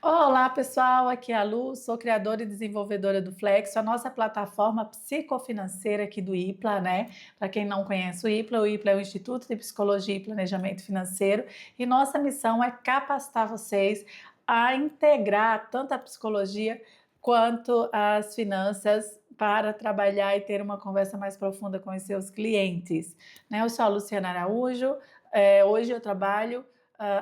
Olá pessoal, aqui é a Lu, sou criadora e desenvolvedora do Flexo, a nossa plataforma psicofinanceira aqui do IPLA, né? Para quem não conhece o IPLA é o Instituto de Psicologia e Planejamento Financeiro e nossa missão é capacitar vocês a integrar tanto a psicologia quanto as finanças para trabalhar e ter uma conversa mais profunda com os seus clientes, né? Eu sou a Luciana Araújo, hoje eu trabalho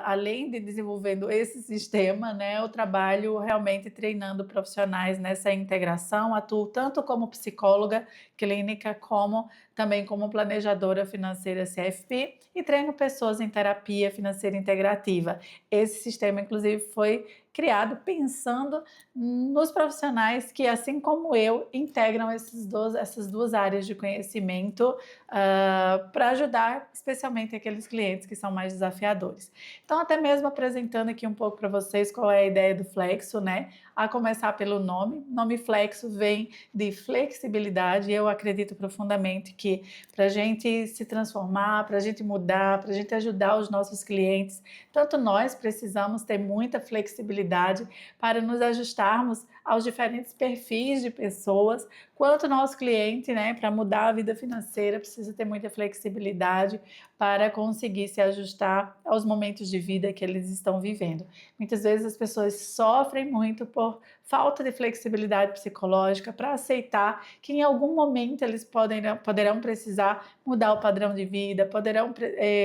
além de desenvolvendo esse sistema, né, eu trabalho realmente treinando profissionais nessa integração, atuo tanto como psicóloga clínica, como também como planejadora financeira CFP e treino pessoas em terapia financeira integrativa. Esse sistema, inclusive, foi criado pensando nos profissionais que, assim como eu, integram essas duas áreas de conhecimento para ajudar especialmente aqueles clientes que são mais desafiadores. Então, até mesmo apresentando aqui um pouco para vocês qual é a ideia do Flexo, né? A começar pelo nome. O nome Flexo vem de flexibilidade. Eu acredito profundamente que para a gente se transformar, para a gente mudar, para a gente ajudar os nossos clientes, tanto nós precisamos ter muita flexibilidade para nos ajustarmos aos diferentes perfis de pessoas, quanto o nosso cliente, né, para mudar a vida financeira, precisa ter muita flexibilidade para conseguir se ajustar aos momentos de vida que eles estão vivendo. Muitas vezes as pessoas sofrem muito por falta de flexibilidade psicológica para aceitar que em algum momento eles poderão precisar mudar o padrão de vida, poderão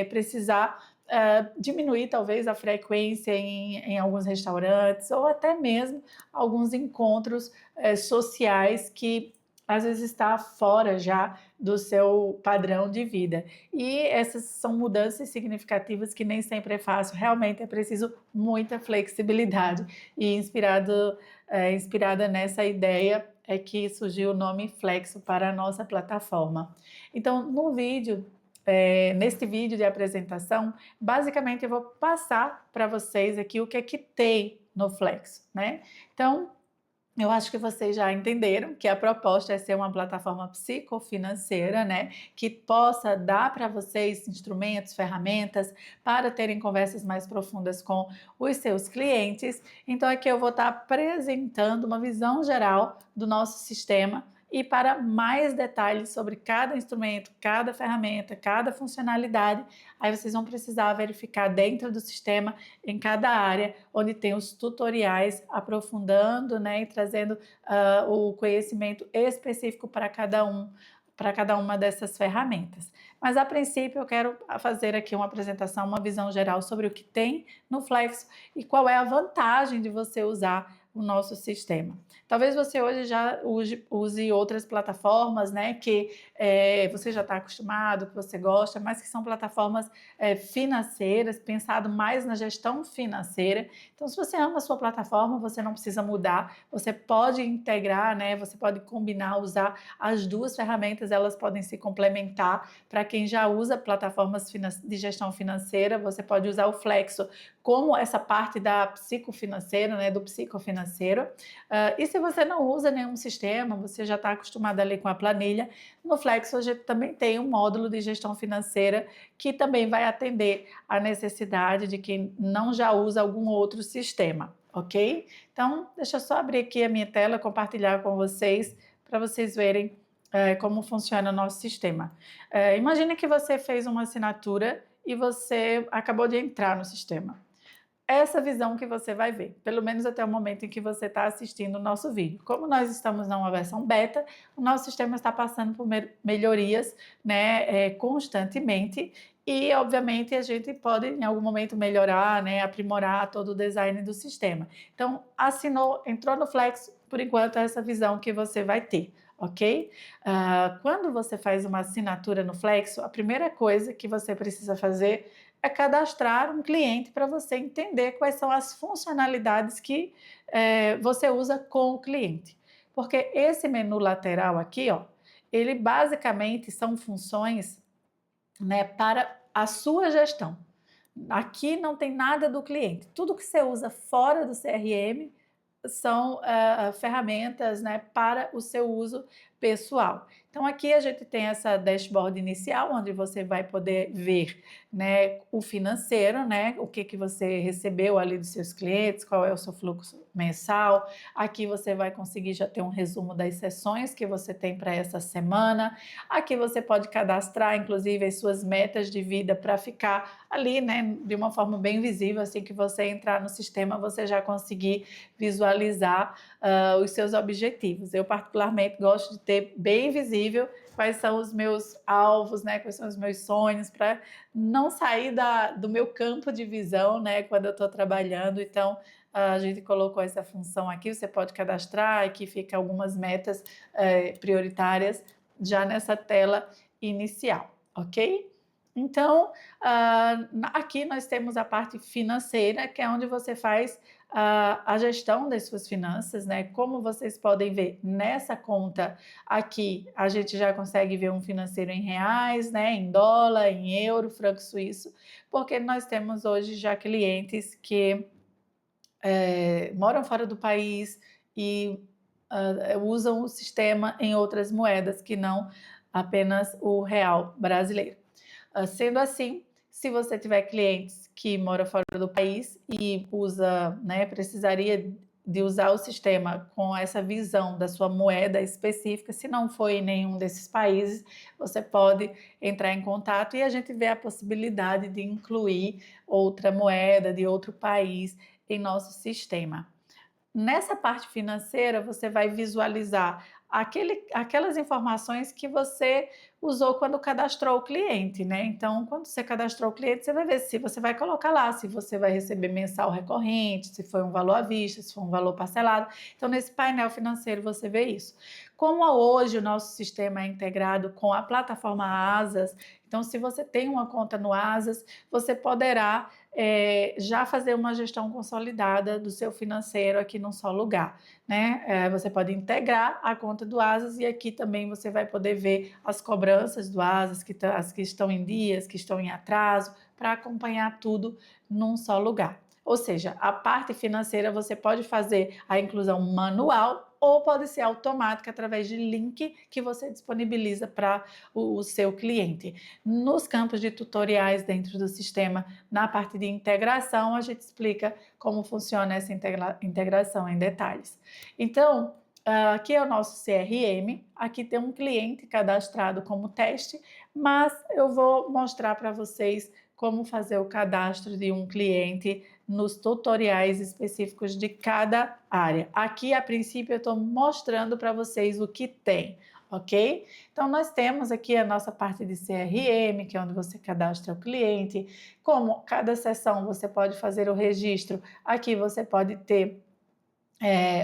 precisar diminuir talvez a frequência em alguns restaurantes ou até mesmo alguns encontros sociais que às vezes está fora já do seu padrão de vida. E essas são mudanças significativas que nem sempre é fácil, realmente é preciso muita flexibilidade. E inspirada nessa ideia é que surgiu o nome Flexo para a nossa plataforma. Então, neste vídeo de apresentação, basicamente eu vou passar para vocês aqui o que é que tem no Flexo, né? Então, eu acho que vocês já entenderam que a proposta é ser uma plataforma psicofinanceira, né, que possa dar para vocês instrumentos, ferramentas para terem conversas mais profundas com os seus clientes. Então aqui eu vou estar apresentando uma visão geral do nosso sistema e para mais detalhes sobre cada instrumento, cada ferramenta, cada funcionalidade, aí vocês vão precisar verificar dentro do sistema, em cada área, onde tem os tutoriais aprofundando, né, e trazendo o conhecimento específico para cada uma dessas ferramentas. Mas a princípio eu quero fazer aqui uma apresentação, uma visão geral sobre o que tem no Flexo e qual é a vantagem de você usar o nosso sistema. Talvez você hoje já use outras plataformas, né, que você já está acostumado, que você gosta, mas que são plataformas financeiras, pensado mais na gestão financeira. Então, se você ama a sua plataforma, você não precisa mudar, você pode integrar, né, você pode combinar, usar as duas ferramentas, elas podem se complementar. Para quem já usa plataformas de gestão financeira, você pode usar o Flexo como essa parte da psicofinanceira, né, do psicofinanceiro. E se você não usa nenhum sistema, você já está acostumado ali com a planilha, no Flexo a gente também tem um módulo de gestão financeira que também vai atender a necessidade de quem não já usa algum outro sistema, ok? Então, deixa eu só abrir aqui a minha tela, compartilhar com vocês, para vocês verem como funciona o nosso sistema. Imagine que você fez uma assinatura e você acabou de entrar no sistema. Essa visão que você vai ver, pelo menos até o momento em que você está assistindo o nosso vídeo. Como nós estamos numa versão beta, o nosso sistema está passando por melhorias, né, constantemente, e obviamente a gente pode em algum momento melhorar, né, aprimorar todo o design do sistema. Então, assinou, entrou no Flex, por enquanto é essa visão que você vai ter, ok? Quando você faz uma assinatura no Flexo, a primeira coisa que você precisa fazer é cadastrar um cliente para você entender quais são as funcionalidades que você usa com o cliente. Porque esse menu lateral aqui, ó, ele basicamente são funções, né, para a sua gestão. Aqui não tem nada do cliente. Tudo que você usa fora do CRM são ferramentas, né, para o seu uso pessoal. Então aqui a gente tem essa dashboard inicial, onde você vai poder ver, né, o financeiro, né, o que que você recebeu ali dos seus clientes, qual é o seu fluxo mensal. Aqui você vai conseguir já ter um resumo das sessões que você tem para essa semana. Aqui você pode cadastrar, inclusive, as suas metas de vida para ficar ali, né, de uma forma bem visível, assim que você entrar no sistema, você já conseguir visualizar os seus objetivos. Eu particularmente gosto de ter bem visível quais são os meus alvos, né, quais são os meus sonhos, para não sair do meu campo de visão, né, quando eu estou trabalhando. Então, a gente colocou essa função aqui, você pode cadastrar, aqui fica algumas metas prioritárias já nessa tela inicial, ok? Então, aqui nós temos a parte financeira, que é onde você faz a gestão das suas finanças, né? Como vocês podem ver nessa conta aqui, a gente já consegue ver um financeiro em reais, né? Em dólar, em euro, franco suíço, porque nós temos hoje já clientes que moram fora do país e usam o sistema em outras moedas que não apenas o real brasileiro. Sendo assim, se você tiver clientes que moram fora do país e usa, né, precisaria de usar o sistema com essa visão da sua moeda específica, se não for em nenhum desses países, você pode entrar em contato e a gente vê a possibilidade de incluir outra moeda de outro país em nosso sistema. Nessa parte financeira, você vai visualizar aquelas informações que você usou quando cadastrou o cliente, né? Então, quando você cadastrou o cliente, você vai ver se você vai colocar lá, se você vai receber mensal recorrente, se foi um valor à vista, se foi um valor parcelado. Então, nesse painel financeiro, você vê isso. Como hoje o nosso sistema é integrado com a plataforma Asas, então, se você tem uma conta no Asas, você poderá já fazer uma gestão consolidada do seu financeiro aqui num só lugar, né? Você pode integrar a conta do Asas e aqui também você vai poder ver as cobranças do Asas, as que estão em dias, que estão em atraso, para acompanhar tudo num só lugar. Ou seja, a parte financeira você pode fazer a inclusão manual ou pode ser automática através de link que você disponibiliza para o seu cliente. Nos campos de tutoriais dentro do sistema, na parte de integração, a gente explica como funciona essa integração em detalhes. Então, aqui é o nosso CRM, aqui tem um cliente cadastrado como teste, mas eu vou mostrar para vocês como fazer o cadastro de um cliente nos tutoriais específicos de cada área. Aqui, a princípio, eu estou mostrando para vocês o que tem, ok? Então, nós temos aqui a nossa parte de CRM, que é onde você cadastra o cliente. Como cada sessão você pode fazer o registro, aqui você pode ter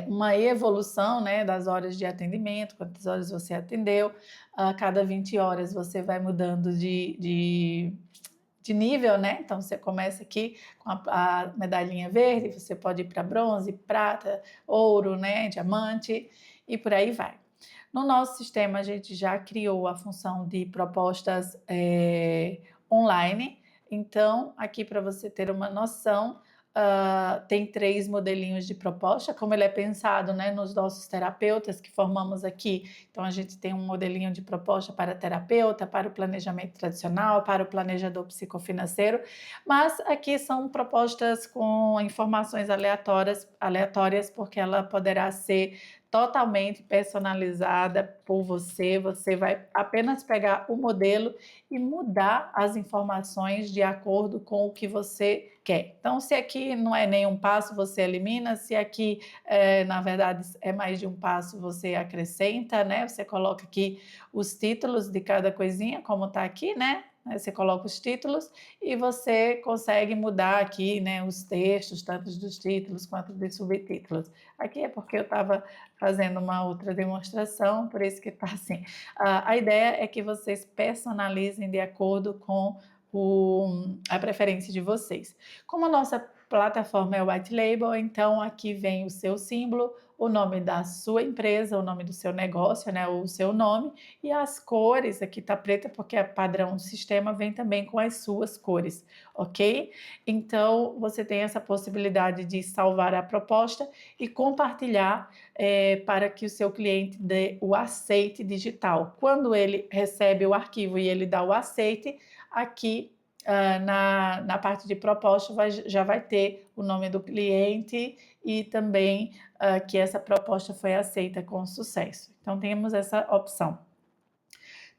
uma evolução, né, das horas de atendimento, quantas horas você atendeu. A cada 20 horas você vai mudando de nível, né? Então você começa aqui com a medalhinha verde, você pode ir para bronze, prata, ouro, né? Diamante e por aí vai. No nosso sistema, a gente já criou a função de propostas online. Então, aqui para você ter uma noção, tem 3 modelinhos de proposta, como ele é pensado, né, nos nossos terapeutas que formamos aqui. Então, a gente tem um modelinho de proposta para terapeuta, para o planejamento tradicional, para o planejador psicofinanceiro, mas aqui são propostas com informações aleatórias, porque ela poderá ser totalmente personalizada por você. Você vai apenas pegar o modelo e mudar as informações de acordo com o que você quer. Então, se aqui não é nenhum passo, você elimina. Se aqui, na verdade, é mais de um passo, você acrescenta, né? Você coloca aqui os títulos de cada coisinha, como está aqui, né? Você coloca os títulos e você consegue mudar aqui, né, os textos, tanto dos títulos quanto dos subtítulos. Aqui é porque eu estava fazendo uma outra demonstração, por isso que está assim. A ideia é que vocês personalizem de acordo com a preferência de vocês. Como a nossa plataforma é white label, então aqui vem o seu símbolo, o nome da sua empresa, o nome do seu negócio, né, o seu nome, e as cores, aqui está preta porque é padrão do sistema, vem também com as suas cores, ok? Então, você tem essa possibilidade de salvar a proposta e compartilhar para que o seu cliente dê o aceite digital. Quando ele recebe o arquivo e ele dá o aceite, aqui na parte de proposta já vai ter o nome do cliente e também que essa proposta foi aceita com sucesso. Então, temos essa opção.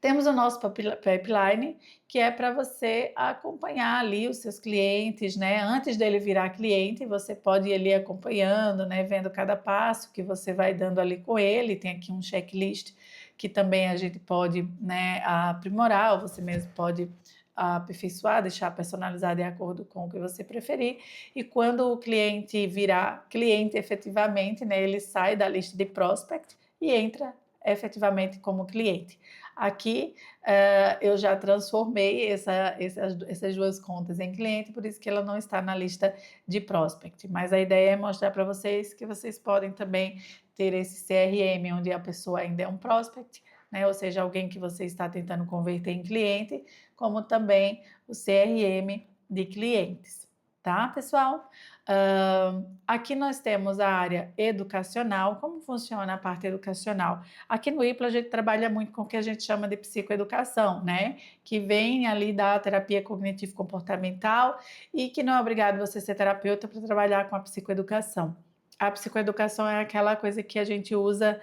Temos o nosso pipeline, que é para você acompanhar ali os seus clientes, né? Antes dele virar cliente, você pode ir ali acompanhando, né? Vendo cada passo que você vai dando ali com ele. Tem aqui um checklist que também a gente pode, né, aprimorar, ou você mesmo pode aperfeiçoar, deixar personalizado de acordo com o que você preferir. E quando o cliente virar cliente efetivamente, né, ele sai da lista de prospect e entra efetivamente como cliente. Aqui eu já transformei essas duas contas em cliente, por isso que ela não está na lista de prospect. Mas a ideia é mostrar para vocês que vocês podem também ter esse CRM, onde a pessoa ainda é um prospect, né? Ou seja, alguém que você está tentando converter em cliente, como também o CRM de clientes, tá, pessoal? Aqui nós temos a área educacional. Como funciona a parte educacional? Aqui no IPLA a gente trabalha muito com o que a gente chama de psicoeducação, né? Que vem ali da terapia cognitivo-comportamental e que não é obrigado você ser terapeuta para trabalhar com a psicoeducação. A psicoeducação é aquela coisa que a gente usa,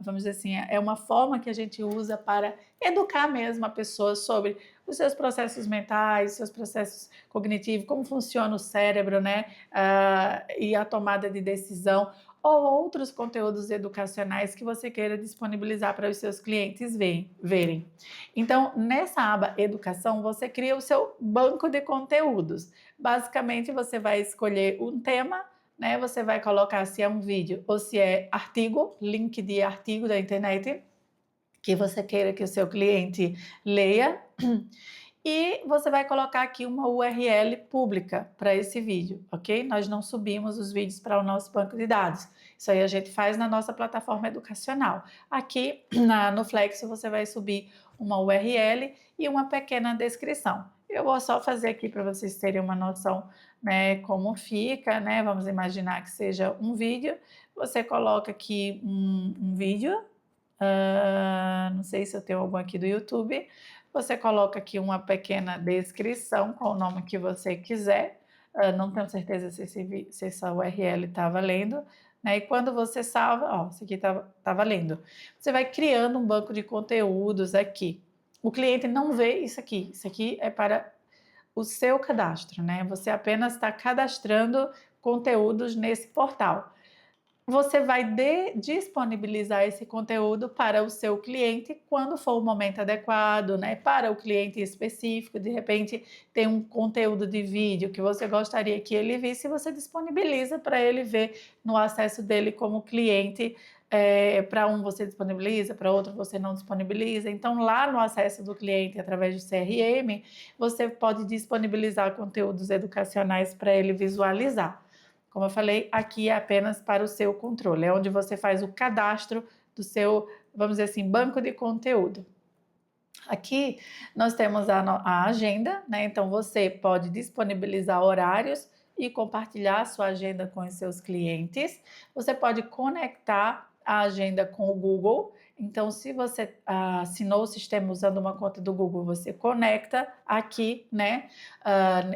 vamos dizer assim, é uma forma que a gente usa para educar mesmo a pessoa sobre os seus processos mentais, seus processos cognitivos, como funciona o cérebro, né? E a tomada de decisão, ou outros conteúdos educacionais que você queira disponibilizar para os seus clientes verem. Então, nessa aba Educação, você cria o seu banco de conteúdos. Basicamente, você vai escolher um tema, né? Você vai colocar se é um vídeo ou se é artigo, link de artigo da internet, que você queira que o seu cliente leia. E você vai colocar aqui uma URL pública para esse vídeo, ok? Nós não subimos os vídeos para o nosso banco de dados. Isso aí a gente faz na nossa plataforma educacional. Aqui no Flexo você vai subir uma URL e uma pequena descrição. Eu vou só fazer aqui para vocês terem uma noção, né, como fica, né? Vamos imaginar que seja um vídeo. Você coloca aqui um vídeo. Não sei se eu tenho algum aqui do YouTube. Você coloca aqui uma pequena descrição com o nome que você quiser. Não tenho certeza se essa URL está valendo, né? E quando você salva, ó, isso aqui tá valendo. Você vai criando um banco de conteúdos aqui. O cliente não vê isso aqui é para o seu cadastro, né? Você apenas está cadastrando conteúdos nesse portal. Você vai disponibilizar esse conteúdo para o seu cliente quando for o momento adequado, né? Para o cliente específico, de repente tem um conteúdo de vídeo que você gostaria que ele visse, você disponibiliza para ele ver no acesso dele como cliente. Para um você disponibiliza, para outro você não disponibiliza. Então, lá no acesso do cliente, através do CRM, você pode disponibilizar conteúdos educacionais para ele visualizar. Como eu falei, aqui é apenas para o seu controle, é onde você faz o cadastro do seu, vamos dizer assim, banco de conteúdo. Aqui nós temos a agenda, né? Então você pode disponibilizar horários e compartilhar a sua agenda com os seus clientes. Você pode conectar a agenda com o Google. Então, se você assinou o sistema usando uma conta do Google, você conecta aqui, né,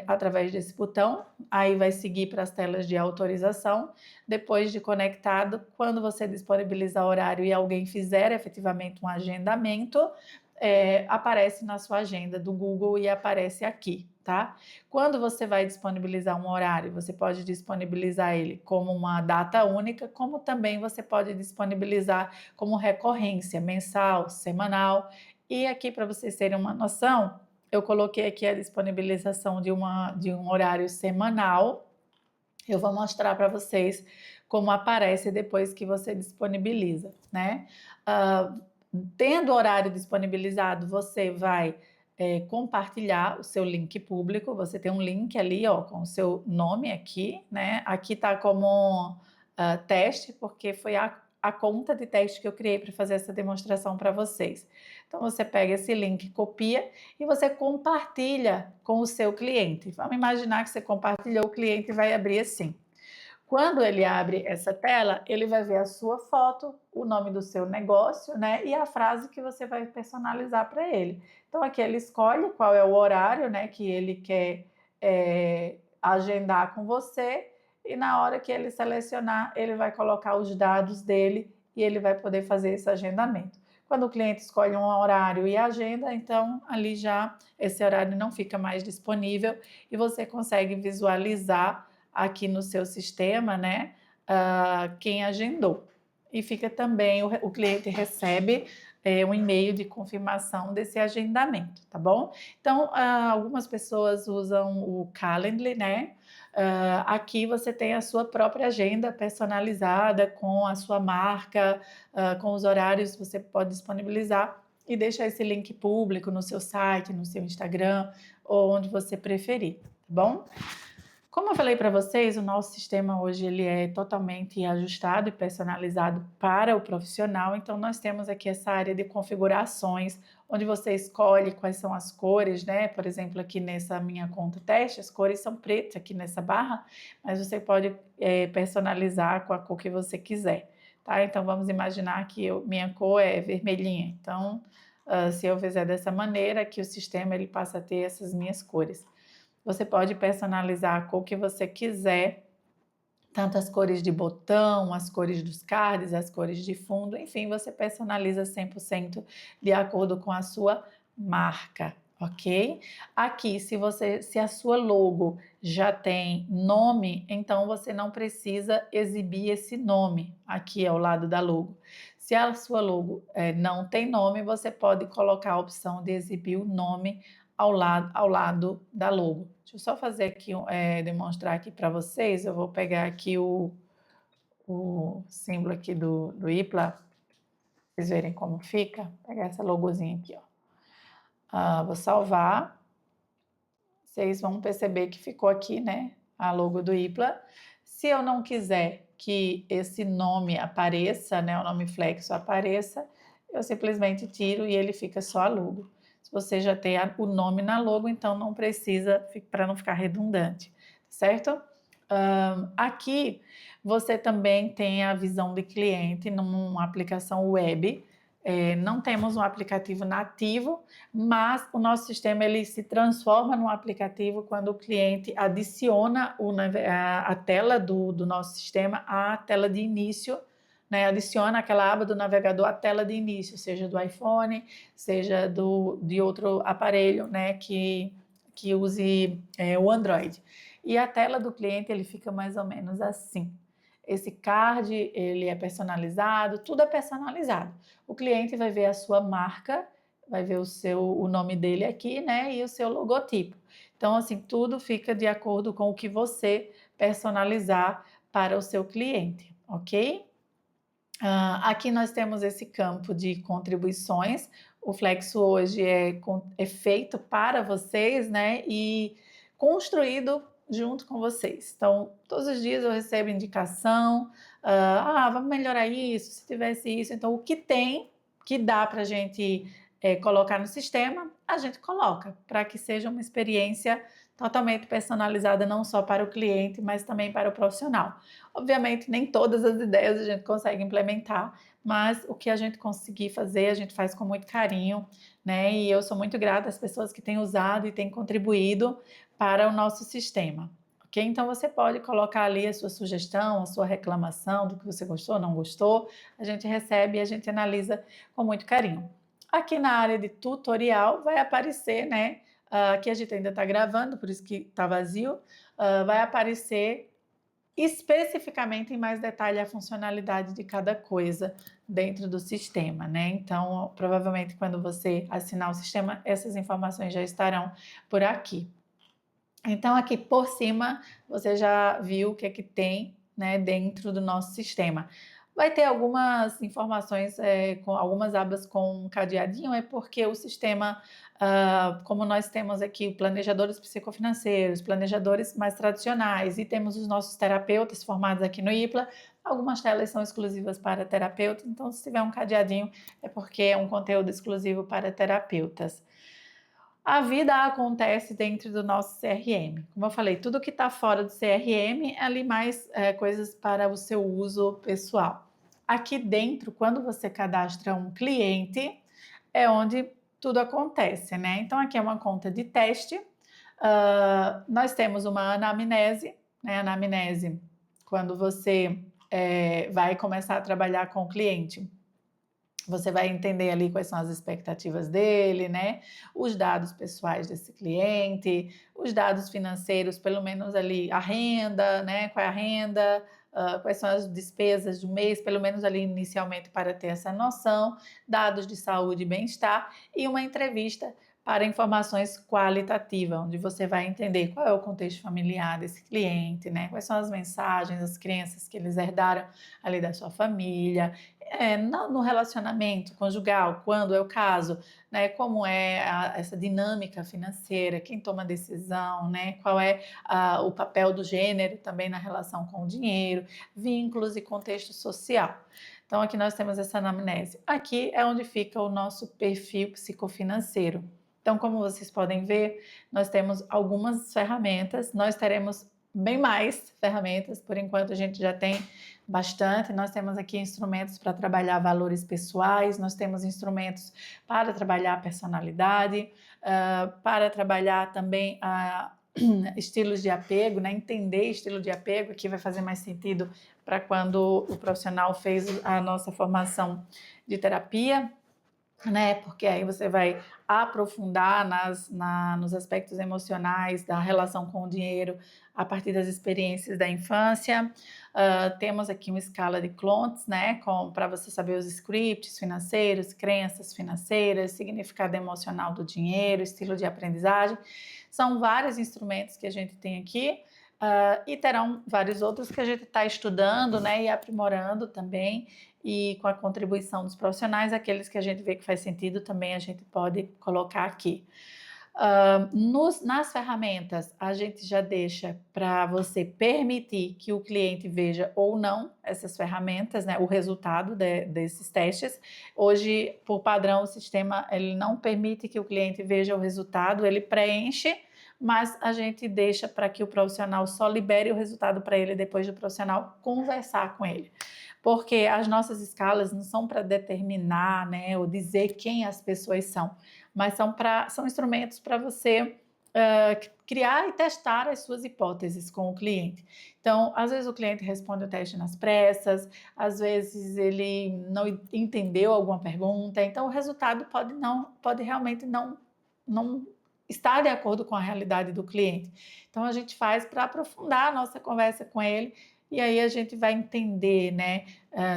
através desse botão. Aí vai seguir para as telas de autorização. Depois de conectado, quando você disponibilizar horário e alguém fizer efetivamente um agendamento, aparece na sua agenda do Google e aparece aqui, tá? Quando você vai disponibilizar um horário, você pode disponibilizar ele como uma data única, como também você pode disponibilizar como recorrência mensal, semanal. E aqui, para vocês terem uma noção, eu coloquei aqui a disponibilização de um horário semanal. Eu vou mostrar para vocês como aparece depois que você disponibiliza, né? Tendo o horário disponibilizado, você vai compartilhar o seu link público. Você tem um link ali, ó, com o seu nome aqui, né? Aqui tá como teste, porque foi a conta de teste que eu criei para fazer essa demonstração para vocês. Então, você pega esse link, copia e você compartilha com o seu cliente. Vamos imaginar que você compartilhou, o cliente vai abrir assim. Quando ele abre essa tela, ele vai ver a sua foto, o nome do seu negócio, né? E a frase que você vai personalizar para ele. Então, aqui ele escolhe qual é o horário, né, que ele quer agendar com você, e na hora que ele selecionar, ele vai colocar os dados dele e ele vai poder fazer esse agendamento. Quando o cliente escolhe um horário e agenda, então ali já esse horário não fica mais disponível e você consegue visualizar aqui no seu sistema, né, quem agendou. E fica também, o cliente recebe um e-mail de confirmação desse agendamento, tá bom? Então, algumas pessoas usam o Calendly, né? Aqui você tem a sua própria agenda personalizada com a sua marca, com os horários você pode disponibilizar e deixar esse link público no seu site, no seu Instagram ou onde você preferir, tá bom? Como eu falei para vocês, o nosso sistema hoje ele é totalmente ajustado e personalizado para o profissional, então nós temos aqui essa área de configurações, onde você escolhe quais são as cores, né? Por exemplo, aqui nessa minha conta teste, as cores são pretas aqui nessa barra, mas você pode personalizar com a cor que você quiser, tá? Então vamos imaginar que minha cor é vermelhinha, então se eu fizer dessa maneira, aqui o sistema ele passa a ter essas minhas cores. Você pode personalizar a cor que você quiser, tanto as cores de botão, as cores dos cards, as cores de fundo, enfim, você personaliza 100% de acordo com a sua marca, ok? Aqui, se a sua logo já tem nome, então você não precisa exibir esse nome aqui ao lado da logo. Se a sua logo não tem nome, você pode colocar a opção de exibir o nome ao lado da logo. Deixa eu só fazer aqui, demonstrar aqui para vocês. Eu vou pegar aqui o símbolo aqui do IPLA, para vocês verem como fica. Vou pegar essa logozinha aqui, ó. Vou salvar. Vocês vão perceber que ficou aqui, né, a logo do IPLA. Se eu não quiser que esse nome apareça, né, o nome Flexo apareça, eu simplesmente tiro e ele fica só a logo. Se você já tem o nome na logo, então não precisa, para não ficar redundante, certo? Aqui você também tem a visão de cliente numa aplicação web. Não temos um aplicativo nativo, mas o nosso sistema ele se transforma num aplicativo quando o cliente adiciona a tela do nosso sistema à tela de início, né? Adiciona aquela aba do navegador à tela de início, seja do iPhone, seja de outro aparelho, né, que use o Android. E a tela do cliente ele fica mais ou menos assim. Esse card ele é personalizado, tudo é personalizado. O cliente vai ver a sua marca, vai ver o nome dele aqui, né, e o seu logotipo. Então, assim, tudo fica de acordo com o que você personalizar para o seu cliente, ok? Aqui nós temos esse campo de contribuições. O Flexo hoje é feito para vocês, né? E construído junto com vocês. Então, todos os dias eu recebo indicação, vamos melhorar isso, se tivesse isso. Então, o que tem, que dá para a gente colocar no sistema, a gente coloca, para que seja uma experiência totalmente personalizada, não só para o cliente, mas também para o profissional. Obviamente, nem todas as ideias a gente consegue implementar, mas o que a gente conseguir fazer, a gente faz com muito carinho, né? E eu sou muito grata às pessoas que têm usado e têm contribuído para o nosso sistema. Ok? Então, você pode colocar ali a sua sugestão, a sua reclamação do que você gostou, não gostou, a gente recebe e a gente analisa com muito carinho. Aqui na área de tutorial vai aparecer, né? Aqui a gente ainda está gravando, por isso que está vazio. Vai aparecer especificamente em mais detalhe a funcionalidade de cada coisa dentro do sistema, né? Então, provavelmente quando você assinar o sistema, essas informações já estarão por aqui. Então, aqui por cima, você já viu o que é que tem, né, dentro do nosso sistema. Vai ter algumas informações, com algumas abas com um cadeadinho, é porque o sistema, como nós temos aqui planejadores psicofinanceiros, planejadores mais tradicionais e temos os nossos terapeutas formados aqui no IPLA, algumas telas são exclusivas para terapeutas, então se tiver um cadeadinho é porque é um conteúdo exclusivo para terapeutas. A vida acontece dentro do nosso CRM. Como eu falei, tudo que está fora do CRM é ali mais coisas para o seu uso pessoal. Aqui dentro, quando você cadastra um cliente, é onde tudo acontece, né? Então, aqui é uma conta de teste. Nós temos uma anamnese, né? Anamnese, quando você vai começar a trabalhar com o cliente. Você vai entender ali quais são as expectativas dele, né? Os dados pessoais desse cliente, os dados financeiros, pelo menos ali a renda, né? Qual é a renda, quais são as despesas do mês, pelo menos ali inicialmente para ter essa noção, dados de saúde e bem-estar e uma entrevista para informações qualitativas, onde você vai entender qual é o contexto familiar desse cliente, né? Quais são as mensagens, as crenças que eles herdaram ali da sua família, no relacionamento conjugal, quando é o caso, né, como é essa dinâmica financeira, quem toma a decisão, né, qual é o papel do gênero também na relação com o dinheiro, vínculos e contexto social. Então, aqui nós temos essa anamnese. Aqui é onde fica o nosso perfil psicofinanceiro. Então, como vocês podem ver, nós temos algumas ferramentas, nós teremos bem mais ferramentas, por enquanto a gente já tem bastante. Nós temos aqui instrumentos para trabalhar valores pessoais, nós temos instrumentos para trabalhar a personalidade, para trabalhar também estilos de apego, né? Entender estilo de apego, que vai fazer mais sentido para quando o profissional fez a nossa formação de terapia, né? Porque aí você vai aprofundar nos aspectos emocionais da relação com o dinheiro a partir das experiências da infância. Temos aqui uma escala de Klontz, né? Para você saber os scripts financeiros, crenças financeiras, significado emocional do dinheiro, estilo de aprendizagem. São vários instrumentos que a gente tem aqui. E terão vários outros que a gente está estudando, né, e aprimorando também, e com a contribuição dos profissionais, aqueles que a gente vê que faz sentido também a gente pode colocar aqui. Nas ferramentas, a gente já deixa para você permitir que o cliente veja ou não essas ferramentas, né, o resultado desses testes. Hoje, por padrão, o sistema ele não permite que o cliente veja o resultado, ele preenche, mas a gente deixa para que o profissional só libere o resultado para ele depois do profissional conversar com ele. Porque as nossas escalas não são para determinar, né, ou dizer quem as pessoas são, mas são instrumentos para você criar e testar as suas hipóteses com o cliente. Então, às vezes o cliente responde o teste nas pressas, às vezes ele não entendeu alguma pergunta, então o resultado pode realmente não estar de acordo com a realidade do cliente. Então, a gente faz para aprofundar a nossa conversa com ele e aí a gente vai entender, né?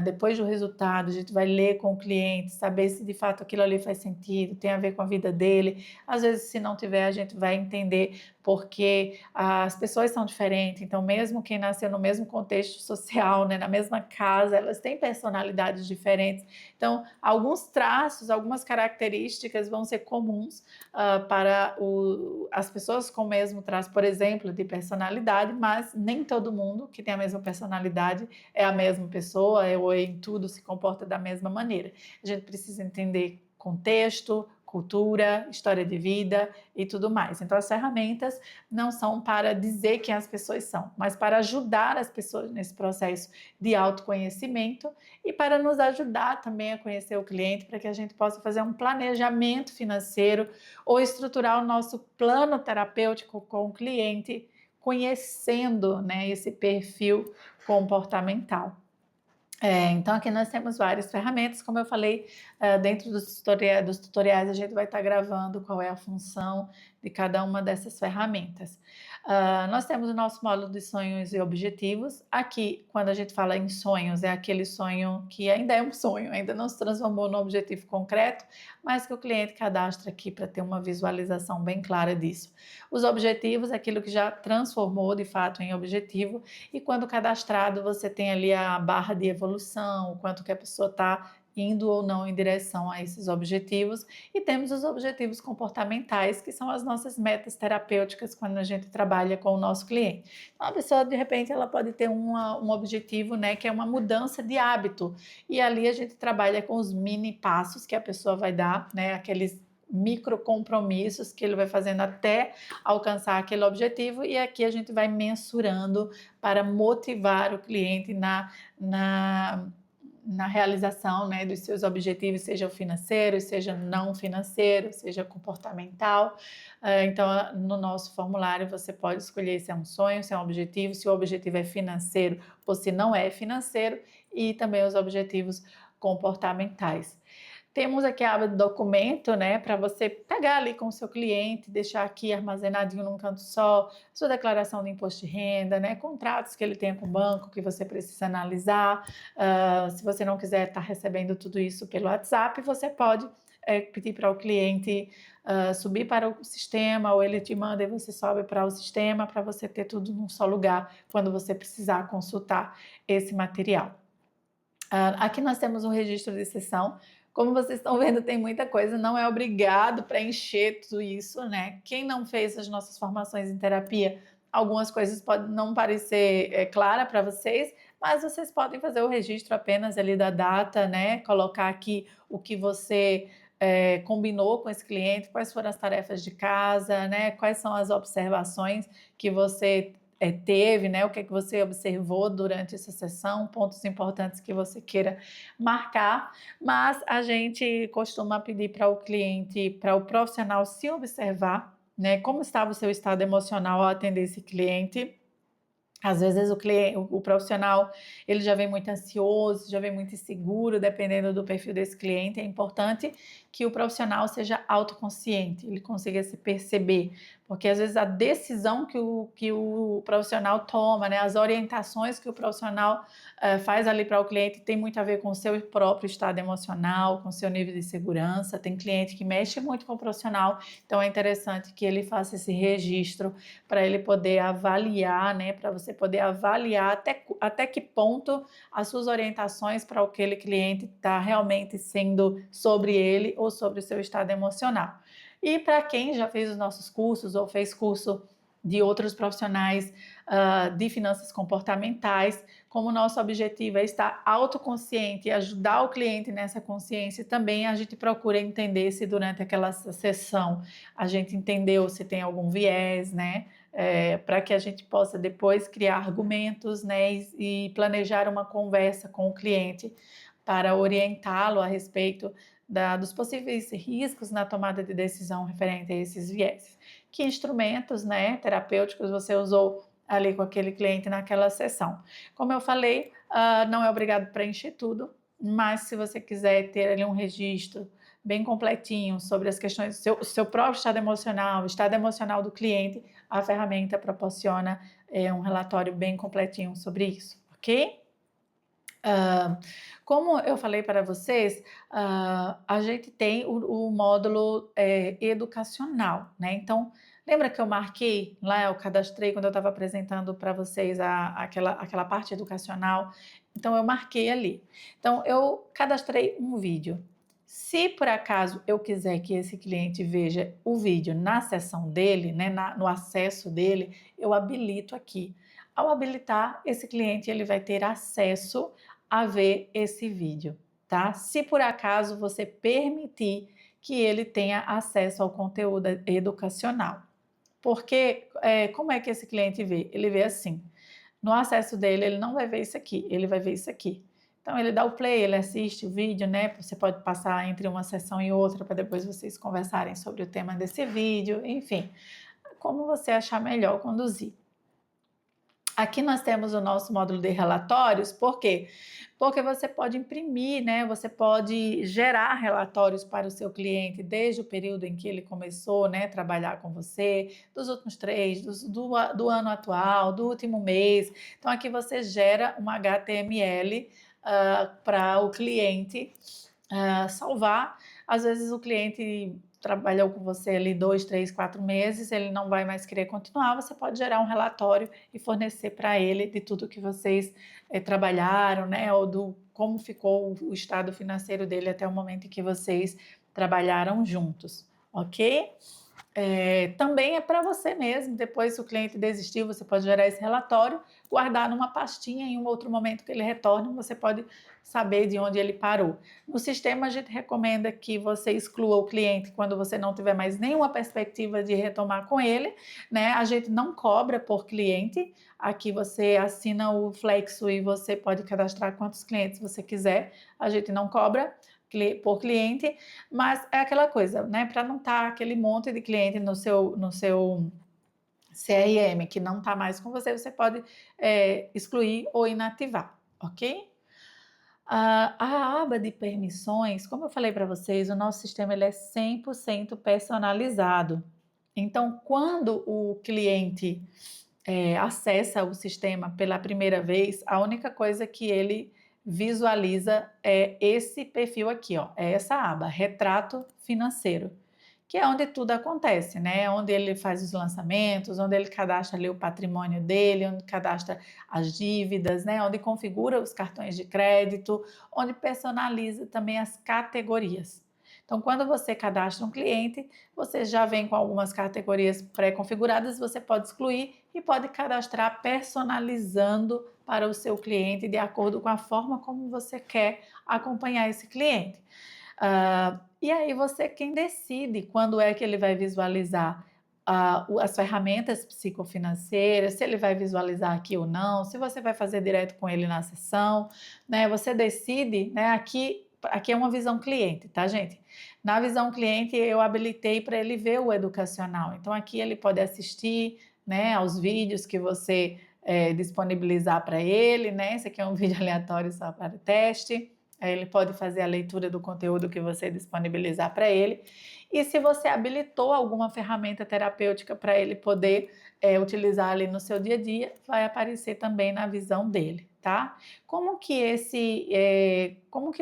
Depois do resultado, a gente vai ler com o cliente, saber se de fato aquilo ali faz sentido, tem a ver com a vida dele. Às vezes, se não tiver, a gente vai entender porque as pessoas são diferentes. Então, mesmo quem nasceu no mesmo contexto social, né, na mesma casa, elas têm personalidades diferentes. Então, alguns traços, algumas características vão ser comuns para as pessoas com o mesmo traço, por exemplo, de personalidade, mas nem todo mundo que tem a mesma personalidade é a mesma pessoa ou em tudo se comporta da mesma maneira. A gente precisa entender contexto, cultura, história de vida e tudo mais. Então, as ferramentas não são para dizer quem as pessoas são, mas para ajudar as pessoas nesse processo de autoconhecimento e para nos ajudar também a conhecer o cliente, para que a gente possa fazer um planejamento financeiro ou estruturar o nosso plano terapêutico com o cliente, conhecendo, né, esse perfil comportamental. Então aqui nós temos várias ferramentas, como eu falei, dentro dos tutoriais a gente vai estar gravando qual é a função de cada uma dessas ferramentas. Nós temos o nosso módulo de sonhos e objetivos. Aqui, quando a gente fala em sonhos, é aquele sonho que ainda é um sonho, ainda não se transformou no objetivo concreto, mas que o cliente cadastra aqui para ter uma visualização bem clara disso. Os objetivos é aquilo que já transformou de fato em objetivo, e quando cadastrado, você tem ali a barra de evolução, o quanto que a pessoa está indo ou não em direção a esses objetivos, e temos os objetivos comportamentais, que são as nossas metas terapêuticas quando a gente trabalha com o nosso cliente. Então, a pessoa, de repente, ela pode ter um objetivo, né, que é uma mudança de hábito, e ali a gente trabalha com os mini passos que a pessoa vai dar, né, aqueles micro compromissos que ele vai fazendo até alcançar aquele objetivo, e aqui a gente vai mensurando para motivar o cliente na realização, né, dos seus objetivos, seja financeiro, seja não financeiro, seja comportamental. Então, no nosso formulário, você pode escolher se é um sonho, se é um objetivo, se o objetivo é financeiro ou se não é financeiro, e também os objetivos comportamentais. Temos aqui a aba de documento, né, para você pegar ali com o seu cliente, deixar aqui armazenadinho num canto só, sua declaração de imposto de renda, né, contratos que ele tenha com o banco que você precisa analisar. Se você não quiser estar recebendo tudo isso pelo WhatsApp, você pode pedir para o cliente subir para o sistema, ou ele te manda e você sobe para o sistema, para você ter tudo num só lugar quando você precisar consultar esse material. Aqui nós temos um registro de sessão. Como vocês estão vendo, tem muita coisa, não é obrigado preencher tudo isso, né? Quem não fez as nossas formações em terapia, algumas coisas podem não parecer clara para vocês, mas vocês podem fazer o registro apenas ali da data, né? Colocar aqui o que você combinou com esse cliente, quais foram as tarefas de casa, né? Quais são as observações que você teve, né? O que é que você observou durante essa sessão, pontos importantes que você queira marcar, mas a gente costuma pedir para o cliente, para o profissional se observar, né? Como estava o seu estado emocional ao atender esse cliente. Às vezes o profissional, ele já vem muito ansioso, já vem muito inseguro, dependendo do perfil desse cliente. É importante que o profissional seja autoconsciente, ele consiga se perceber, porque às vezes a decisão que o profissional toma, né, as orientações que o profissional faz ali para o cliente tem muito a ver com o seu próprio estado emocional, com o seu nível de segurança. Tem cliente que mexe muito com o profissional, então é interessante que ele faça esse registro para ele poder avaliar, né, para você poder avaliar até que ponto as suas orientações para aquele cliente está realmente sendo sobre ele ou sobre o seu estado emocional. E para quem já fez os nossos cursos ou fez curso de outros profissionais de finanças comportamentais, como o nosso objetivo é estar autoconsciente e ajudar o cliente nessa consciência, também a gente procura entender se durante aquela sessão a gente entendeu se tem algum viés, né? Para que a gente possa depois criar argumentos, né, e planejar uma conversa com o cliente para orientá-lo a respeito dos possíveis riscos na tomada de decisão referente a esses vieses. Que instrumentos, né, terapêuticos você usou ali com aquele cliente naquela sessão? Como eu falei, não é obrigado preencher tudo, mas se você quiser ter ali um registro bem completinho sobre as questões do seu próprio o estado emocional do cliente, a ferramenta proporciona um relatório bem completinho sobre isso, ok? Como eu falei para vocês, a gente tem o módulo educacional, né? Então, lembra que eu marquei lá, eu cadastrei quando eu estava apresentando para vocês aquela parte educacional? Então, eu marquei ali. Então, eu cadastrei um vídeo. Se por acaso eu quiser que esse cliente veja o vídeo na sessão dele, né, no acesso dele, eu habilito aqui. Ao habilitar, esse cliente ele vai ter acesso a ver esse vídeo, tá? Se por acaso você permitir que ele tenha acesso ao conteúdo educacional. Porque como é que esse cliente vê? Ele vê assim, no acesso dele ele não vai ver isso aqui, ele vai ver isso aqui. Então ele dá o play, ele assiste o vídeo, né? Você pode passar entre uma sessão e outra para depois vocês conversarem sobre o tema desse vídeo, enfim, como você achar melhor conduzir. Aqui nós temos o nosso módulo de relatórios, por quê? Porque você pode imprimir, né? Você pode gerar relatórios para o seu cliente desde o período em que ele começou, né, trabalhar com você, dos últimos 3, do ano atual, do último mês. Então aqui você gera um HTML para o cliente salvar. Às vezes o cliente trabalhou com você ali 2, 3, 4 meses, ele não vai mais querer continuar, você pode gerar um relatório e fornecer para ele de tudo que vocês trabalharam, né, ou do como ficou o estado financeiro dele até o momento em que vocês trabalharam juntos, ok? Também é para você mesmo, depois se o cliente desistiu, você pode gerar esse relatório, guardar numa pastinha, em um outro momento que ele retorne, você pode saber de onde ele parou. No sistema, a gente recomenda que você exclua o cliente quando você não tiver mais nenhuma perspectiva de retomar com ele, né? A gente não cobra por cliente, aqui você assina o Flexo e você pode cadastrar quantos clientes você quiser, a gente não cobra por cliente, mas é aquela coisa, né? Para não estar aquele monte de cliente no seu CRM que não está mais com você, você pode excluir ou inativar, ok? A aba de permissões, como eu falei para vocês, o nosso sistema ele é 100% personalizado. Então, quando o cliente acessa o sistema pela primeira vez, a única coisa que ele visualiza é esse perfil aqui, ó, é essa aba, retrato financeiro, que é onde tudo acontece, né? Onde ele faz os lançamentos, onde ele cadastra ali o patrimônio dele, onde cadastra as dívidas, né? Onde configura os cartões de crédito, onde personaliza também as categorias. Então, quando você cadastra um cliente, você já vem com algumas categorias pré-configuradas, você pode excluir e pode cadastrar personalizando para o seu cliente de acordo com a forma como você quer acompanhar esse cliente. E aí você quem decide quando é que ele vai visualizar as ferramentas psicofinanceiras, se ele vai visualizar aqui ou não, se você vai fazer direto com ele na sessão, né? Você decide, né? Aqui é uma visão cliente, tá, gente? Na visão cliente eu habilitei para ele ver o educacional. Então aqui ele pode assistir, né, aos vídeos que você disponibilizar para ele, né? Esse aqui é um vídeo aleatório só para teste. Aí ele pode fazer a leitura do conteúdo que você disponibilizar para ele. E se você habilitou alguma ferramenta terapêutica para ele poder utilizar ali no seu dia a dia, vai aparecer também na visão dele, tá? Como que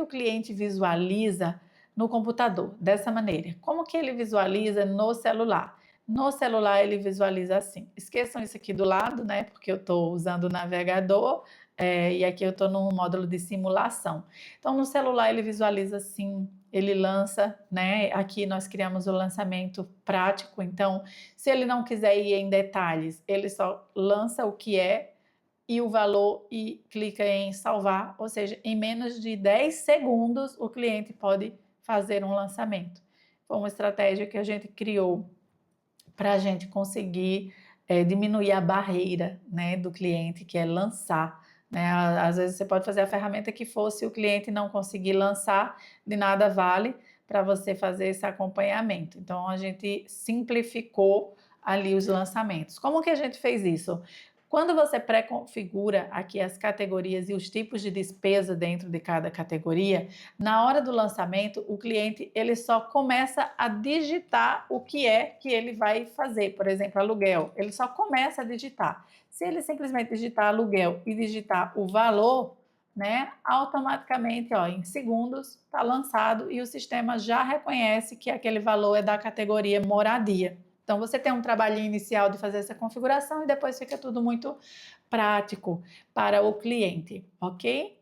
o cliente visualiza no computador? Dessa maneira. Como que ele visualiza no celular? No celular ele visualiza assim. Esqueçam isso aqui do lado, né? Porque eu estou usando o navegador e aqui eu estou no módulo de simulação. Então, no celular ele visualiza assim, ele lança, né? Aqui nós criamos o lançamento prático. Então, se ele não quiser ir em detalhes, ele só lança o que é e o valor e clica em salvar, ou seja, em menos de 10 segundos o cliente pode fazer um lançamento. Foi uma estratégia que a gente criou para a gente conseguir diminuir a barreira, né, do cliente, que é lançar. Né? Às vezes você pode fazer a ferramenta que for, se o cliente não conseguir lançar, de nada vale para você fazer esse acompanhamento. Então a gente simplificou ali os lançamentos. Como que a gente fez isso? Quando você pré-configura aqui as categorias e os tipos de despesa dentro de cada categoria, na hora do lançamento, o cliente ele só começa a digitar o que é que ele vai fazer. Por exemplo, aluguel. Ele só começa a digitar. Se ele simplesmente digitar aluguel e digitar o valor, né, automaticamente, ó, em segundos, está lançado e o sistema já reconhece que aquele valor é da categoria moradia. Então, você tem um trabalho inicial de fazer essa configuração e depois fica tudo muito prático para o cliente, ok?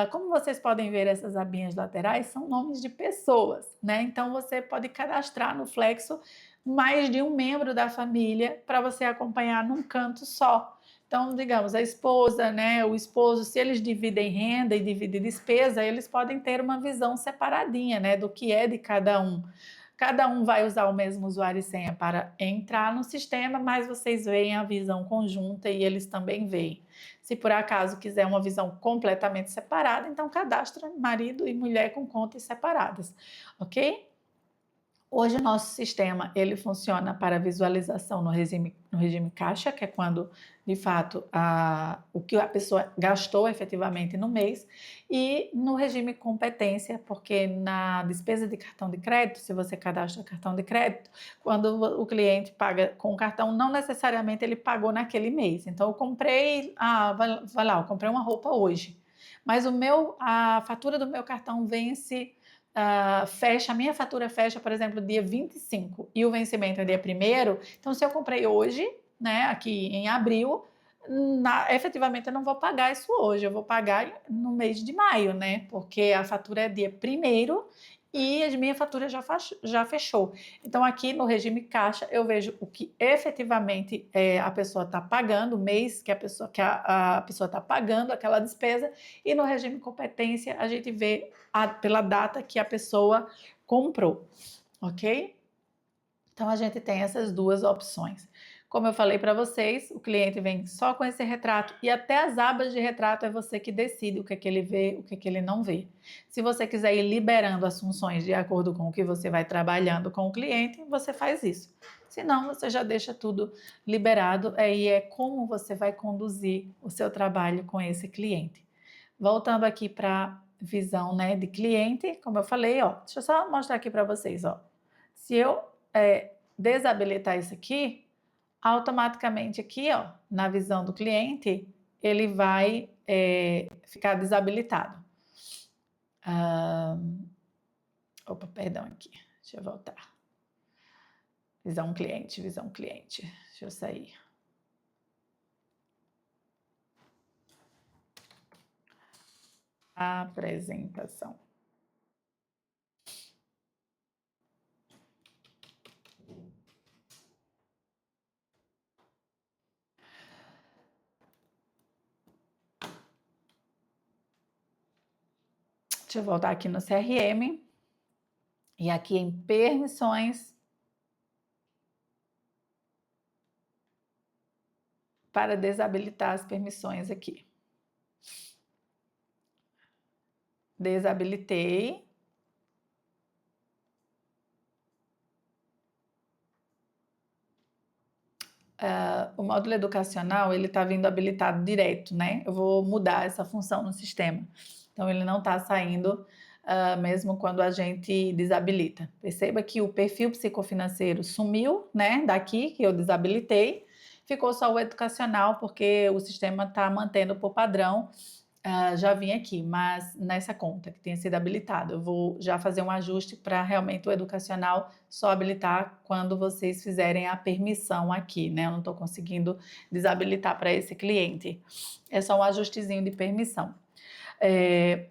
Como vocês podem ver, essas abinhas laterais são nomes de pessoas, né? Então, você pode cadastrar no Flexo mais de um membro da família para você acompanhar num canto só. Então, digamos, a esposa, né, o esposo, se eles dividem renda e dividem despesa, eles podem ter uma visão separadinha, né, do que é de cada um. Cada um vai usar o mesmo usuário e senha para entrar no sistema, mas vocês veem a visão conjunta e eles também veem. Se por acaso quiser uma visão completamente separada, então cadastra marido e mulher com contas separadas, ok? Hoje o nosso sistema ele funciona para visualização no regime caixa, que é quando, de fato, o que a pessoa gastou efetivamente no mês, e no regime competência, porque na despesa de cartão de crédito, se você cadastra cartão de crédito, quando o cliente paga com o cartão, não necessariamente ele pagou naquele mês. Então eu comprei, vai lá, eu comprei uma roupa hoje, mas a fatura do meu cartão vence, a minha fatura fecha, por exemplo, dia 25 e o vencimento é dia 1º, então se eu comprei hoje, né, aqui em abril, efetivamente eu não vou pagar isso hoje, eu vou pagar no mês de maio, né, porque a fatura é dia 1º e a minha fatura já fechou. Então aqui no regime caixa eu vejo o que efetivamente a pessoa está pagando, o mês que a pessoa está pagando aquela despesa, e no regime competência a gente vê pela data que a pessoa comprou, ok? Então a gente tem essas duas opções. Como eu falei para vocês, o cliente vem só com esse retrato e até as abas de retrato é você que decide o que é que ele vê, o que é que ele não vê. Se você quiser ir liberando as funções de acordo com o que você vai trabalhando com o cliente, você faz isso. Se não, você já deixa tudo liberado, aí é como você vai conduzir o seu trabalho com esse cliente. Voltando aqui para visão, né, de cliente, como eu falei, ó, deixa eu só mostrar aqui para vocês, ó. Se eu desabilitar isso aqui, automaticamente aqui, ó, na visão do cliente, ele vai ficar desabilitado. Opa, perdão aqui, deixa eu voltar. Visão cliente, deixa eu sair. Apresentação. Deixa eu voltar aqui no CRM e aqui em permissões para desabilitar as permissões aqui. Desabilitei. O módulo educacional ele está vindo habilitado direto, né? Eu vou mudar essa função no sistema. Então ele não está saindo mesmo quando a gente desabilita. Perceba que o perfil psicofinanceiro sumiu, né? Daqui que eu desabilitei, ficou só o educacional porque o sistema está mantendo por padrão. Já vim aqui, mas nessa conta que tenha sido habilitada, eu vou já fazer um ajuste para realmente o educacional só habilitar quando vocês fizerem a permissão aqui, né? Eu não estou conseguindo desabilitar para esse cliente. É só um ajustezinho de permissão.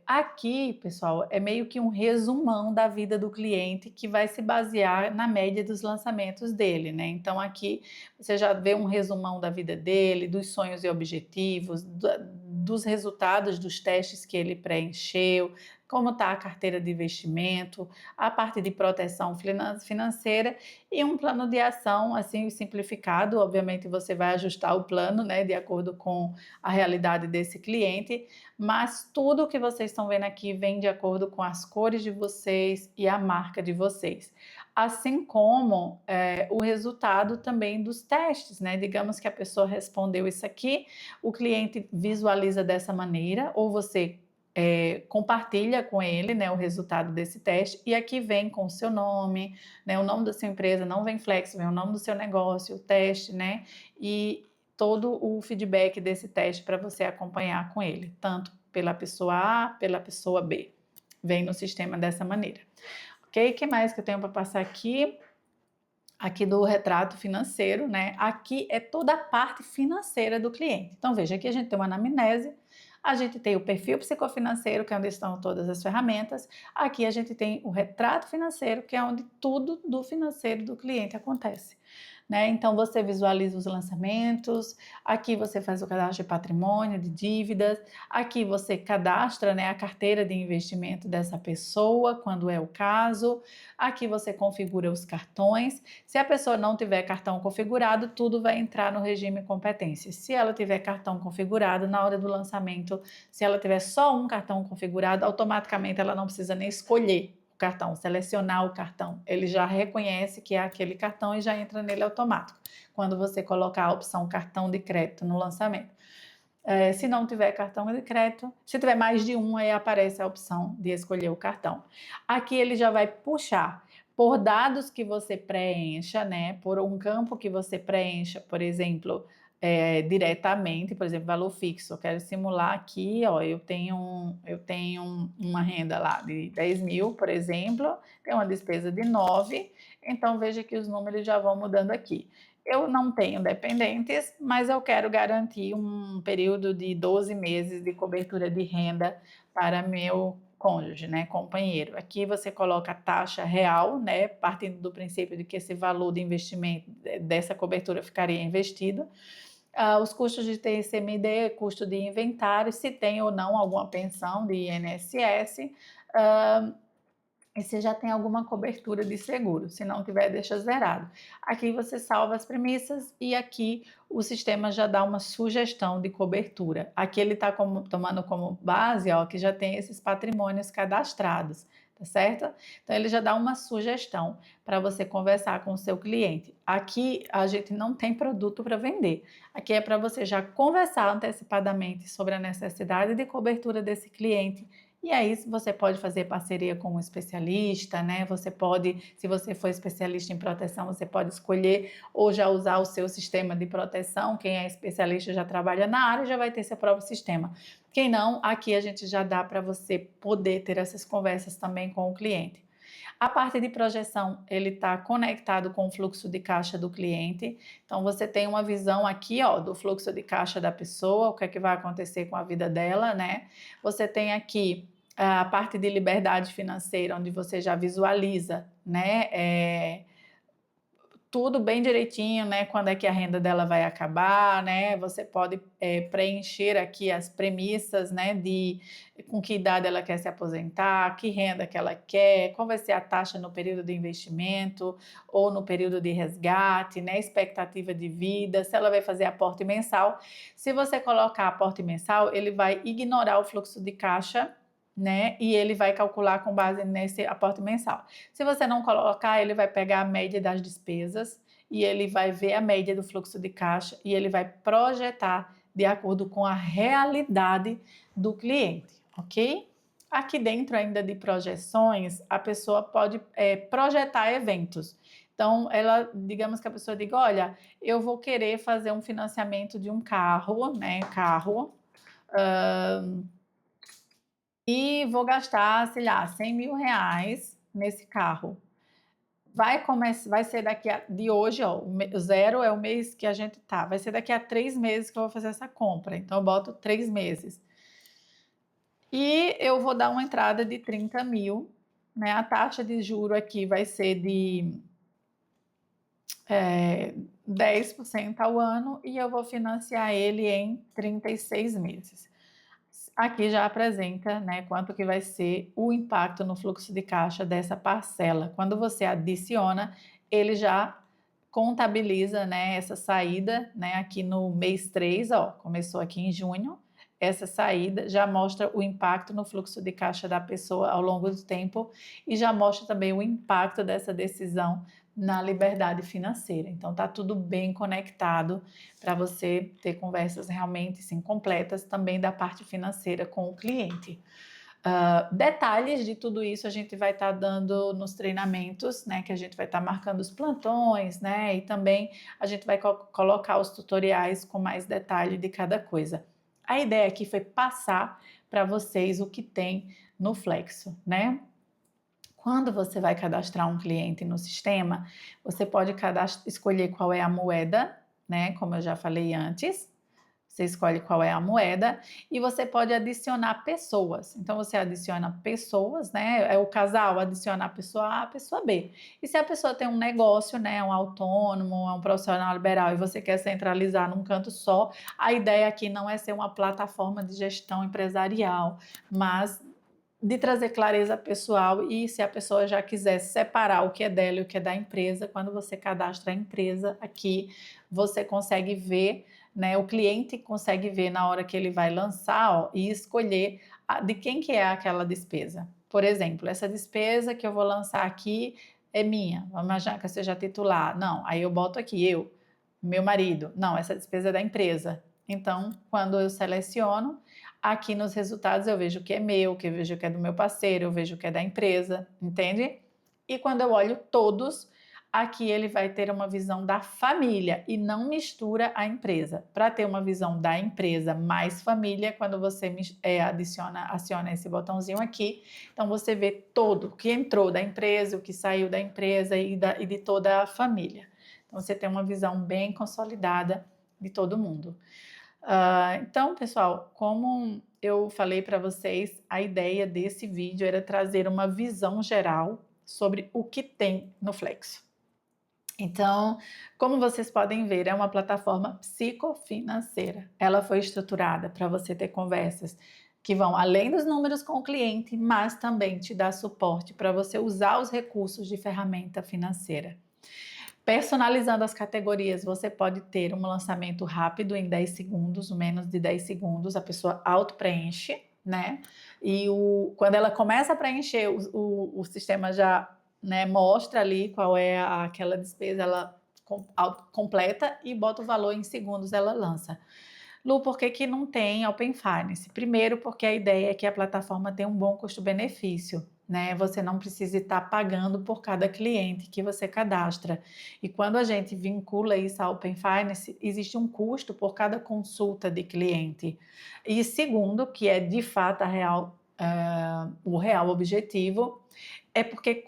Aqui, pessoal, é meio que um resumão da vida do cliente que vai se basear na média dos lançamentos dele, né? Então aqui você já vê um resumão da vida dele, dos sonhos e objetivos, dos resultados dos testes que ele preencheu, como está a carteira de investimento, a parte de proteção financeira e um plano de ação assim simplificado. Obviamente você vai ajustar o plano, né, de acordo com a realidade desse cliente, mas tudo que vocês estão vendo aqui vem de acordo com as cores de vocês e a marca de vocês. Assim como o resultado também dos testes, né? Digamos que a pessoa respondeu isso aqui, o cliente visualiza dessa maneira, ou você compartilha com ele, né, o resultado desse teste, e aqui vem com o seu nome, né, o nome da sua empresa, não vem Flex, vem o nome do seu negócio, o teste, né, e todo o feedback desse teste para você acompanhar com ele, tanto pela pessoa A, pela pessoa B. Vem no sistema dessa maneira. Ok? O que mais que eu tenho para passar aqui? Aqui do retrato financeiro, né? Aqui é toda a parte financeira do cliente. Então, veja, aqui a gente tem uma anamnese, a gente tem o perfil psicofinanceiro, que é onde estão todas as ferramentas. Aqui a gente tem o retrato financeiro, que é onde tudo do financeiro do cliente acontece, né? Então, você visualiza os lançamentos, aqui você faz o cadastro de patrimônio, de dívidas, aqui você cadastra, né, a carteira de investimento dessa pessoa, quando é o caso, aqui você configura os cartões. Se a pessoa não tiver cartão configurado, tudo vai entrar no regime competência. Se ela tiver cartão configurado, na hora do lançamento, se ela tiver só um cartão configurado, automaticamente ela não precisa nem escolher cartão, selecionar o cartão, ele já reconhece que é aquele cartão e já entra nele automático, quando você colocar a opção cartão de crédito no lançamento. Se não tiver cartão de crédito, se tiver mais de um, aí aparece a opção de escolher o cartão. Aqui ele já vai puxar por dados que você preencha, né? Por um campo que você preencha, por exemplo, diretamente, por exemplo, valor fixo. Eu quero simular aqui, ó, eu tenho uma renda lá de 10 mil, por exemplo, tem uma despesa de 9, então veja que os números já vão mudando aqui. Eu não tenho dependentes, mas eu quero garantir um período de 12 meses de cobertura de renda para meu cônjuge, né, companheiro. Aqui você coloca a taxa real, né, partindo do princípio de que esse valor de investimento dessa cobertura ficaria investido. Os custos de TCMD, custo de inventário, se tem ou não alguma pensão de INSS, e se já tem alguma cobertura de seguro. Se não tiver, deixa zerado. Aqui você salva as premissas e aqui o sistema já dá uma sugestão de cobertura. Aqui ele está tomando como base, ó, que já tem esses patrimônios cadastrados, tá certo? Então ele já dá uma sugestão para você conversar com o seu cliente. Aqui a gente não tem produto para vender. Aqui é para você já conversar antecipadamente sobre a necessidade de cobertura desse cliente. E aí você pode fazer parceria com um especialista, né? Você pode, se você for especialista em proteção, você pode escolher ou já usar o seu sistema de proteção. Quem é especialista já trabalha na área, já vai ter seu próprio sistema. Quem não, aqui a gente já dá para você poder ter essas conversas também com o cliente. A parte de projeção, ele está conectado com o fluxo de caixa do cliente. Então, você tem uma visão aqui, ó, do fluxo de caixa da pessoa, o que é que vai acontecer com a vida dela, né? Você tem aqui a parte de liberdade financeira, onde você já visualiza, né? Tudo bem direitinho, né? Quando é que a renda dela vai acabar, né? Você pode preencher aqui as premissas, né? De com que idade ela quer se aposentar, que renda que ela quer, qual vai ser a taxa no período de investimento ou no período de resgate, né? Expectativa de vida, se ela vai fazer aporte mensal. Se você colocar aporte mensal, ele vai ignorar o fluxo de caixa, né? E ele vai calcular com base nesse aporte mensal. Se você não colocar, ele vai pegar a média das despesas e ele vai ver a média do fluxo de caixa e ele vai projetar de acordo com a realidade do cliente, ok? Aqui dentro ainda de projeções, a pessoa pode projetar eventos. Então, digamos que a pessoa diga, olha, eu vou querer fazer um financiamento de um carro, né, e vou gastar, sei lá, 100 mil reais nesse carro. Vai ser de hoje, ó, o 0 é o mês que a gente tá, vai ser daqui a 3 meses que eu vou fazer essa compra, então eu boto 3 meses. E eu vou dar uma entrada de 30 mil, né, a taxa de juro aqui vai ser de 10% ao ano e eu vou financiar ele em 36 meses. Aqui já apresenta, né, quanto que vai ser o impacto no fluxo de caixa dessa parcela. Quando você adiciona, ele já contabiliza, né, essa saída, né, aqui no mês 3, ó, começou aqui em junho, essa saída já mostra o impacto no fluxo de caixa da pessoa ao longo do tempo e já mostra também o impacto dessa decisão na liberdade financeira. Então tá tudo bem conectado para você ter conversas realmente sim, completas também da parte financeira com o cliente. Detalhes de tudo isso a gente vai estar dando nos treinamentos, né? Que a gente vai estar marcando os plantões, né? E também a gente vai colocar os tutoriais com mais detalhe de cada coisa. A ideia aqui foi passar para vocês o que tem no Flexo, né? Quando você vai cadastrar um cliente no sistema, você pode escolher qual é a moeda, né? Como eu já falei antes, você escolhe qual é a moeda e você pode adicionar pessoas. Então você adiciona pessoas, né? É o casal, adiciona a pessoa A, a pessoa B. E se a pessoa tem um negócio, né? Um autônomo, um profissional liberal e você quer centralizar num canto só, a ideia aqui não é ser uma plataforma de gestão empresarial, mas de trazer clareza pessoal e se a pessoa já quiser separar o que é dela e o que é da empresa, quando você cadastra a empresa aqui, você consegue ver, né, o cliente consegue ver na hora que ele vai lançar, ó, e escolher de quem que é aquela despesa. Por exemplo, essa despesa que eu vou lançar aqui é minha, vamos imaginar que eu seja titular. Não, aí eu boto aqui eu, meu marido. Não, essa despesa é da empresa. Então, quando eu seleciono, aqui nos resultados eu vejo o que é meu, que eu vejo o que é do meu parceiro, eu vejo o que é da empresa, entende? E quando eu olho todos, aqui ele vai ter uma visão da família e não mistura a empresa. Para ter uma visão da empresa mais família, quando você aciona esse botãozinho aqui, então você vê todo o que entrou da empresa, o que saiu da empresa e de toda a família. Então você tem uma visão bem consolidada de todo mundo. Então, pessoal, como eu falei para vocês, a ideia desse vídeo era trazer uma visão geral sobre o que tem no Flexo. Então, como vocês podem ver, é uma plataforma psicofinanceira. Ela foi estruturada para você ter conversas que vão além dos números com o cliente, mas também te dá suporte para você usar os recursos de ferramenta financeira. Personalizando as categorias, você pode ter um lançamento rápido em 10 segundos, menos de 10 segundos, a pessoa auto-preenche, né? E quando ela começa a preencher, o sistema já, né, mostra ali qual é aquela despesa, ela completa e bota o valor em segundos, ela lança. Lu, por que que não tem Open Finance? Primeiro, porque a ideia é que a plataforma tenha um bom custo-benefício, né? Você não precisa estar pagando por cada cliente que você cadastra. E quando a gente vincula isso à Open Finance, existe um custo por cada consulta de cliente. E segundo, que é de fato o real objetivo, é porque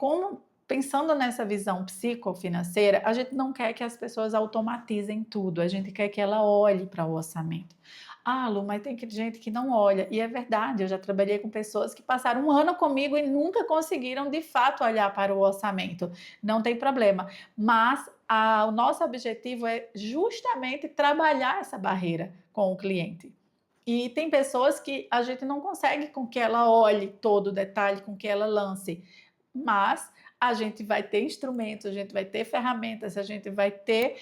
pensando nessa visão psicofinanceira, a gente não quer que as pessoas automatizem tudo, a gente quer que ela olhe para o orçamento. Ah, Lu, mas tem gente que não olha. E é verdade, eu já trabalhei com pessoas que passaram um ano comigo e nunca conseguiram de fato olhar para o orçamento. Não tem problema. Mas o nosso objetivo é justamente trabalhar essa barreira com o cliente. E tem pessoas que a gente não consegue com que ela olhe todo o detalhe, com que ela lance. Mas a gente vai ter instrumentos, a gente vai ter ferramentas, a gente vai ter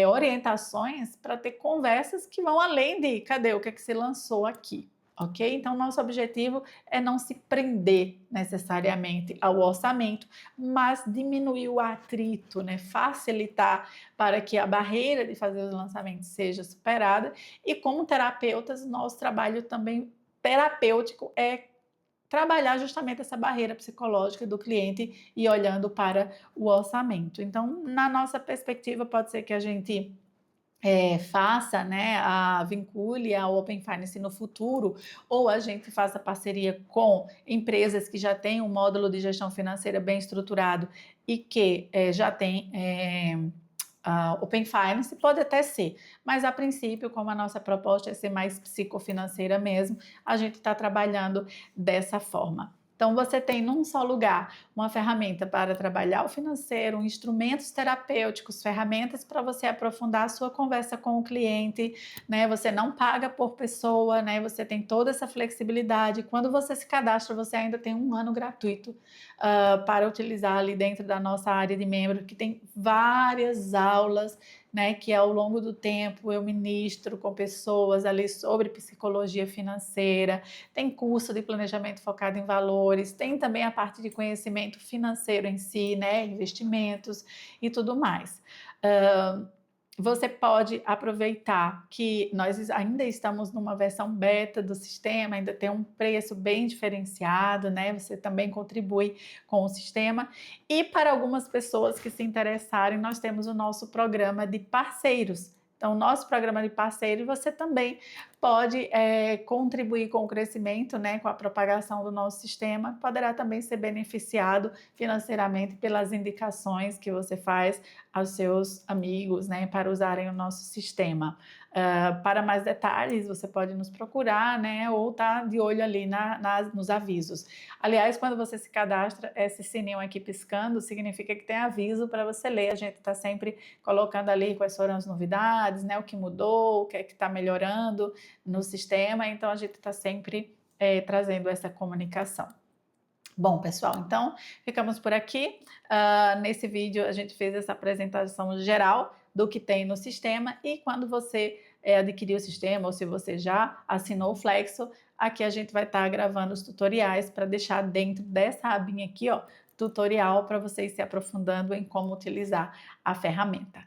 orientações para ter conversas que vão além de cadê o que é que se lançou aqui, ok? Então, nosso objetivo é não se prender necessariamente ao orçamento, mas diminuir o atrito, né? Facilitar para que a barreira de fazer os lançamentos seja superada. E como terapeutas, nosso trabalho também terapêutico é trabalhar justamente essa barreira psicológica do cliente e olhando para o orçamento. Então, na nossa perspectiva, pode ser que a gente faça, né, vincule a Open Finance no futuro, ou a gente faça parceria com empresas que já têm um módulo de gestão financeira bem estruturado e que já tem Open Finance, pode até ser, mas a princípio, como a nossa proposta é ser mais psicofinanceira mesmo, a gente está trabalhando dessa forma. Então, você tem num só lugar uma ferramenta para trabalhar o financeiro, instrumentos terapêuticos, ferramentas para você aprofundar a sua conversa com o cliente, né? Você não paga por pessoa, né? Você tem toda essa flexibilidade. Quando você se cadastra, você ainda tem um ano gratuito para utilizar ali dentro da nossa área de membro, que tem várias aulas, né, que ao longo do tempo eu ministro com pessoas ali sobre psicologia financeira, tem curso de planejamento focado em valores, tem também a parte de conhecimento financeiro em si, né, investimentos e tudo mais. Você pode aproveitar que nós ainda estamos numa versão beta do sistema, ainda tem um preço bem diferenciado, né? Você também contribui com o sistema. E para algumas pessoas que se interessarem, nós temos o nosso programa de parceiros. Então, o nosso programa de parceiro, você também pode contribuir com o crescimento, né, com a propagação do nosso sistema, poderá também ser beneficiado financeiramente pelas indicações que você faz aos seus amigos, né, para usarem o nosso sistema. Para mais detalhes, você pode nos procurar, né, ou estar de olho ali nos avisos. Aliás, quando você se cadastra, esse sininho aqui piscando significa que tem aviso para você ler. A gente está sempre colocando ali quais foram as novidades, né, o que mudou, o que é que está melhorando no sistema, então a gente está sempre trazendo essa comunicação. Bom, pessoal, então ficamos por aqui. Nesse vídeo a gente fez essa apresentação geral do que tem no sistema e quando você adquirir o sistema ou se você já assinou o Flexo, aqui a gente vai estar gravando os tutoriais para deixar dentro dessa abinha aqui, ó, tutorial para você ir se aprofundando em como utilizar a ferramenta.